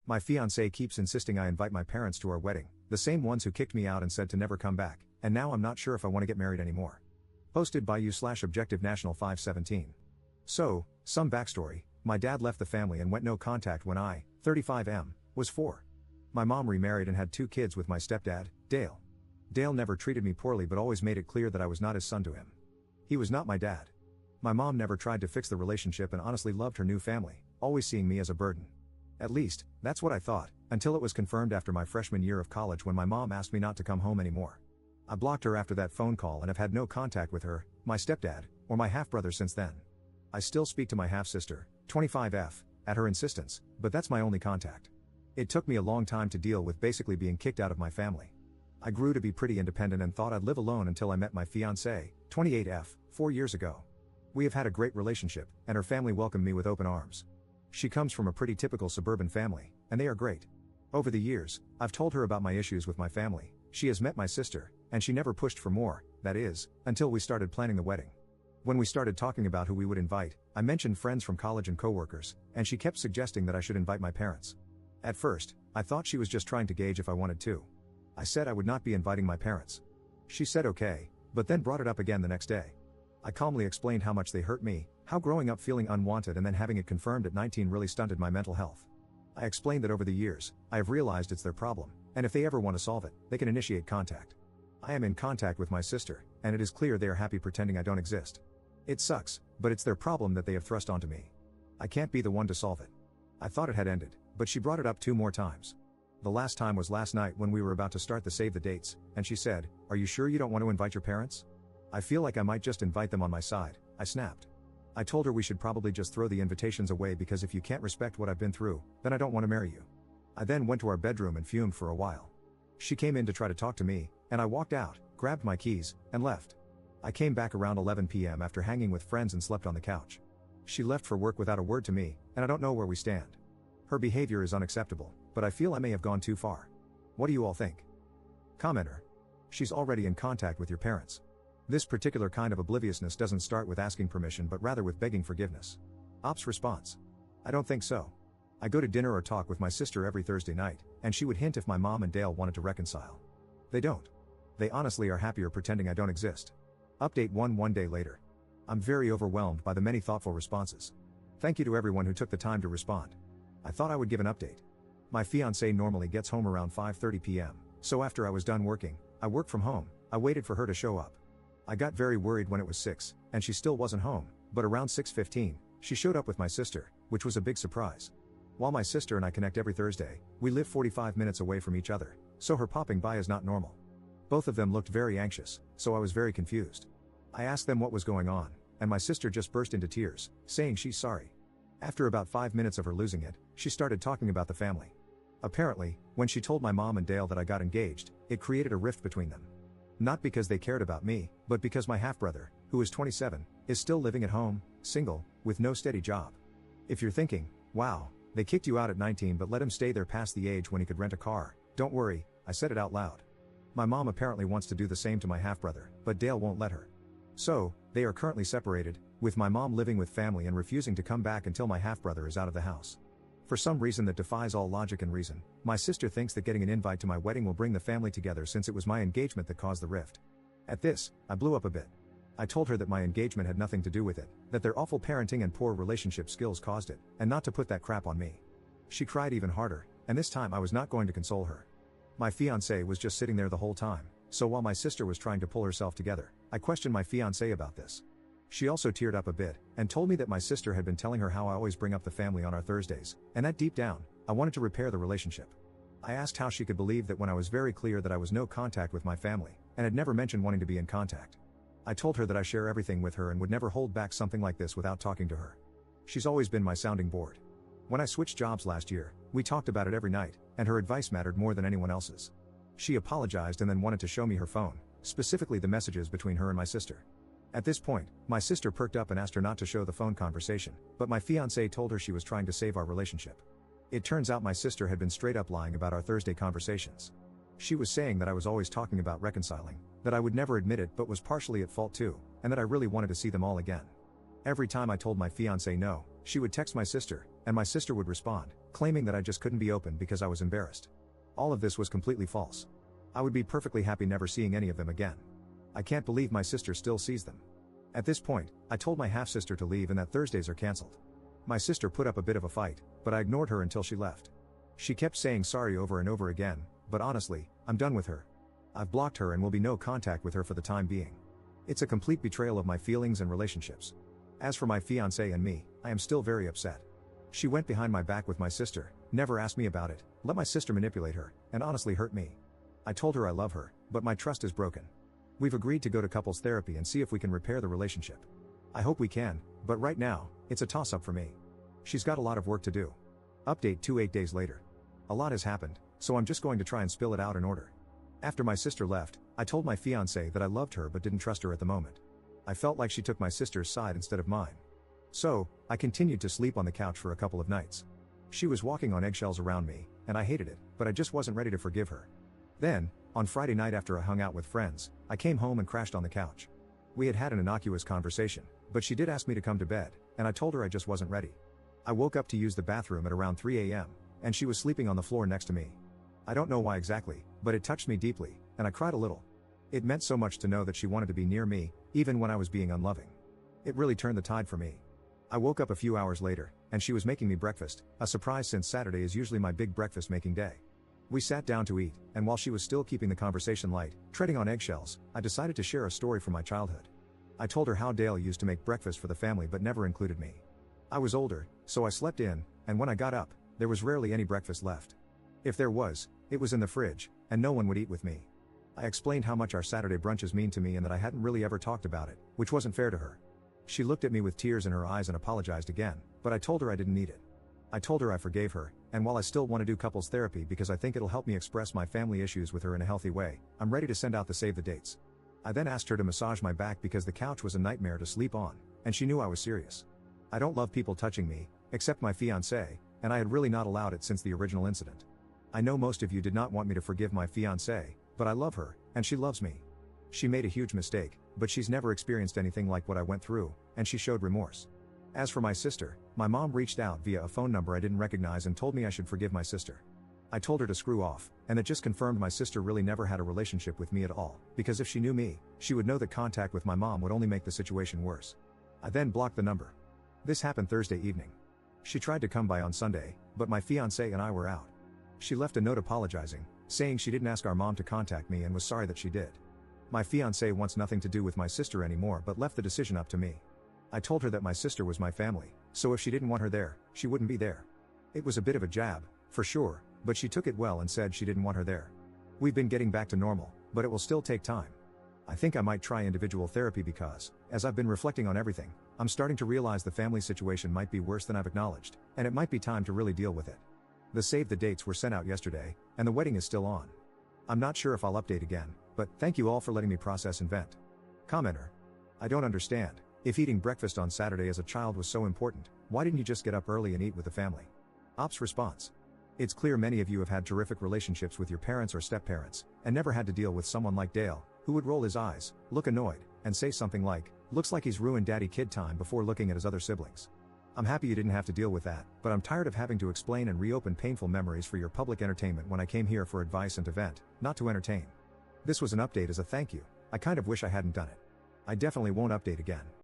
My fiancé keeps insisting I invite my parents to our wedding, the same ones who kicked me out and said to never come back, and now I'm not sure if I want to get married anymore. Posted by you/Objective National 517. So, some backstory: my dad left the family and went no contact when I, 35M, was 4. My mom remarried and had 2 kids with my stepdad, Dale. Dale never treated me poorly but always made it clear that I was not his son to him. He was not my dad. My mom never tried to fix the relationship and honestly loved her new family, always seeing me as a burden. At least, that's what I thought, until it was confirmed after my freshman year of college when my mom asked me not to come home anymore. I blocked her after that phone call and have had no contact with her, my stepdad, or my half-brother since then. I still speak to my half-sister, 25F, at her insistence, but that's my only contact. It took me a long time to deal with basically being kicked out of my family. I grew to be pretty independent and thought I'd live alone until I met my fiancée, 28F, 4 years ago. We have had a great relationship, and her family welcomed me with open arms. She comes from a pretty typical suburban family, and they are great. Over the years, I've told her about my issues with my family. She has met my sister, and she never pushed for more, that is, until we started planning the wedding. When we started talking about who we would invite, I mentioned friends from college and coworkers, and she kept suggesting that I should invite my parents. At first, I thought she was just trying to gauge if I wanted to. I said I would not be inviting my parents. She said okay, but then brought it up again the next day. I calmly explained how much they hurt me, how growing up feeling unwanted and then having it confirmed at 19 really stunted my mental health. I explained that over the years, I have realized it's their problem, and if they ever want to solve it, they can initiate contact. I am in contact with my sister, and it is clear they are happy pretending I don't exist. It sucks, but it's their problem that they have thrust onto me. I can't be the one to solve it. I thought it had ended, but she brought it up 2 more times. The last time was last night when we were about to start the save the dates, and she said, "Are you sure you don't want to invite your parents?" I feel like I might just invite them on my side, I snapped. I told her we should probably just throw the invitations away because if you can't respect what I've been through, then I don't want to marry you. I then went to our bedroom and fumed for a while. She came in to try to talk to me, and I walked out, grabbed my keys, and left. I came back around 11 p.m. after hanging with friends and slept on the couch. She left for work without a word to me, and I don't know where we stand. Her behavior is unacceptable, but I feel I may have gone too far. What do you all think? Commenter. She's already in contact with your parents. This particular kind of obliviousness doesn't start with asking permission but rather with begging forgiveness. Ops response. I don't think so. I go to dinner or talk with my sister every Thursday night, and she would hint if my mom and Dale wanted to reconcile. They don't. They honestly are happier pretending I don't exist. Update 1 day later. I'm very overwhelmed by the many thoughtful responses. Thank you to everyone who took the time to respond. I thought I would give an update. My fiancé normally gets home around 5:30 p.m., so after I was done working, I worked from home. I waited for her to show up. I got very worried when it was 6, and she still wasn't home, but around 6:15, she showed up with my sister, which was a big surprise. While my sister and I connect every Thursday, we live 45 minutes away from each other, so her popping by is not normal. Both of them looked very anxious, so I was very confused. I asked them what was going on, and my sister just burst into tears, saying she's sorry. After about 5 minutes of her losing it, she started talking about the family. Apparently, when she told my mom and Dale that I got engaged, it created a rift between them. Not because they cared about me, but because my half-brother, who is 27, is still living at home, single, with no steady job. If you're thinking, wow, they kicked you out at 19 but let him stay there past the age when he could rent a car, don't worry, I said it out loud. My mom apparently wants to do the same to my half-brother, but Dale won't let her. So, they are currently separated, with my mom living with family and refusing to come back until my half-brother is out of the house. For some reason that defies all logic and reason, my sister thinks that getting an invite to my wedding will bring the family together since it was my engagement that caused the rift. At this, I blew up a bit. I told her that my engagement had nothing to do with it, that their awful parenting and poor relationship skills caused it, and not to put that crap on me. She cried even harder, and this time I was not going to console her. My fiancé was just sitting there the whole time, so while my sister was trying to pull herself together, I questioned my fiancé about this. She also teared up a bit, and told me that my sister had been telling her how I always bring up the family on our Thursdays, and that deep down, I wanted to repair the relationship. I asked how she could believe that when I was very clear that I was no contact with my family, and had never mentioned wanting to be in contact. I told her that I share everything with her and would never hold back something like this without talking to her. She's always been my sounding board. When I switched jobs last year, we talked about it every night, and her advice mattered more than anyone else's. She apologized and then wanted to show me her phone, specifically the messages between her and my sister. At this point, my sister perked up and asked her not to show the phone conversation, but my fiancé told her she was trying to save our relationship. It turns out my sister had been straight up lying about our Thursday conversations. She was saying that I was always talking about reconciling, that I would never admit it but was partially at fault too, and that I really wanted to see them all again. Every time I told my fiancé no, she would text my sister, and my sister would respond, claiming that I just couldn't be open because I was embarrassed. All of this was completely false. I would be perfectly happy never seeing any of them again. I can't believe my sister still sees them. At this point, I told my half-sister to leave and that Thursdays are cancelled. My sister put up a bit of a fight, but I ignored her until she left. She kept saying sorry over and over again, but honestly, I'm done with her. I've blocked her and will be no contact with her for the time being. It's a complete betrayal of my feelings and relationships. As for my fiancé and me, I am still very upset. She went behind my back with my sister, never asked me about it, let my sister manipulate her, and honestly hurt me. I told her I love her, but my trust is broken. We've agreed to go to couples therapy and see if we can repair the relationship. I hope we can, but right now, it's a toss-up for me. She's got a lot of work to do. Update 8 days later. A lot has happened, so I'm just going to try and spill it out in order. After my sister left, I told my fiancé that I loved her but didn't trust her at the moment. I felt like she took my sister's side instead of mine. So, I continued to sleep on the couch for a couple of nights. She was walking on eggshells around me, and I hated it, but I just wasn't ready to forgive her. Then, on Friday night after I hung out with friends, I came home and crashed on the couch. We had had an innocuous conversation, but she did ask me to come to bed, and I told her I just wasn't ready. I woke up to use the bathroom at around 3 a.m., and she was sleeping on the floor next to me. I don't know why exactly, but it touched me deeply, and I cried a little. It meant so much to know that she wanted to be near me, even when I was being unloving. It really turned the tide for me. I woke up a few hours later, and she was making me breakfast, a surprise since Saturday is usually my big breakfast making day. We sat down to eat, and while she was still keeping the conversation light, treading on eggshells, I decided to share a story from my childhood. I told her how Dale used to make breakfast for the family but never included me. I was older, so I slept in, and when I got up, there was rarely any breakfast left. If there was, it was in the fridge, and no one would eat with me. I explained how much our Saturday brunches mean to me and that I hadn't really ever talked about it, which wasn't fair to her. She looked at me with tears in her eyes and apologized again, but I told her I didn't need it. I told her I forgave her, and while I still want to do couples therapy because I think it'll help me express my family issues with her in a healthy way, I'm ready to send out the save the dates. I then asked her to massage my back because the couch was a nightmare to sleep on, and she knew I was serious. I don't love people touching me, except my fiancé, and I had really not allowed it since the original incident. I know most of you did not want me to forgive my fiancé, but I love her, and she loves me. She made a huge mistake, but she's never experienced anything like what I went through, and she showed remorse. As for my sister, my mom reached out via a phone number I didn't recognize and told me I should forgive my sister. I told her to screw off, and that just confirmed my sister really never had a relationship with me at all, because if she knew me, she would know that contact with my mom would only make the situation worse. I then blocked the number. This happened Thursday evening. She tried to come by on Sunday, but my fiancé and I were out. She left a note apologizing, saying she didn't ask our mom to contact me and was sorry that she did. My fiancé wants nothing to do with my sister anymore but left the decision up to me. I told her that my sister was my family, so if she didn't want her there, she wouldn't be there. It was a bit of a jab, for sure, but she took it well and said she didn't want her there. We've been getting back to normal, but it will still take time. I think I might try individual therapy because, as I've been reflecting on everything, I'm starting to realize the family situation might be worse than I've acknowledged, and it might be time to really deal with it. The save the dates were sent out yesterday, and the wedding is still on. I'm not sure if I'll update again, but thank you all for letting me process and vent. Commenter. I don't understand. If eating breakfast on Saturday as a child was so important, why didn't you just get up early and eat with the family? Ops response. It's clear many of you have had terrific relationships with your parents or step-parents, and never had to deal with someone like Dale, who would roll his eyes, look annoyed, and say something like, "Looks like he's ruined daddy-kid time," before looking at his other siblings. I'm happy you didn't have to deal with that, but I'm tired of having to explain and reopen painful memories for your public entertainment when I came here for advice and to vent, not to entertain. This was an update as a thank you. I kind of wish I hadn't done it. I definitely won't update again.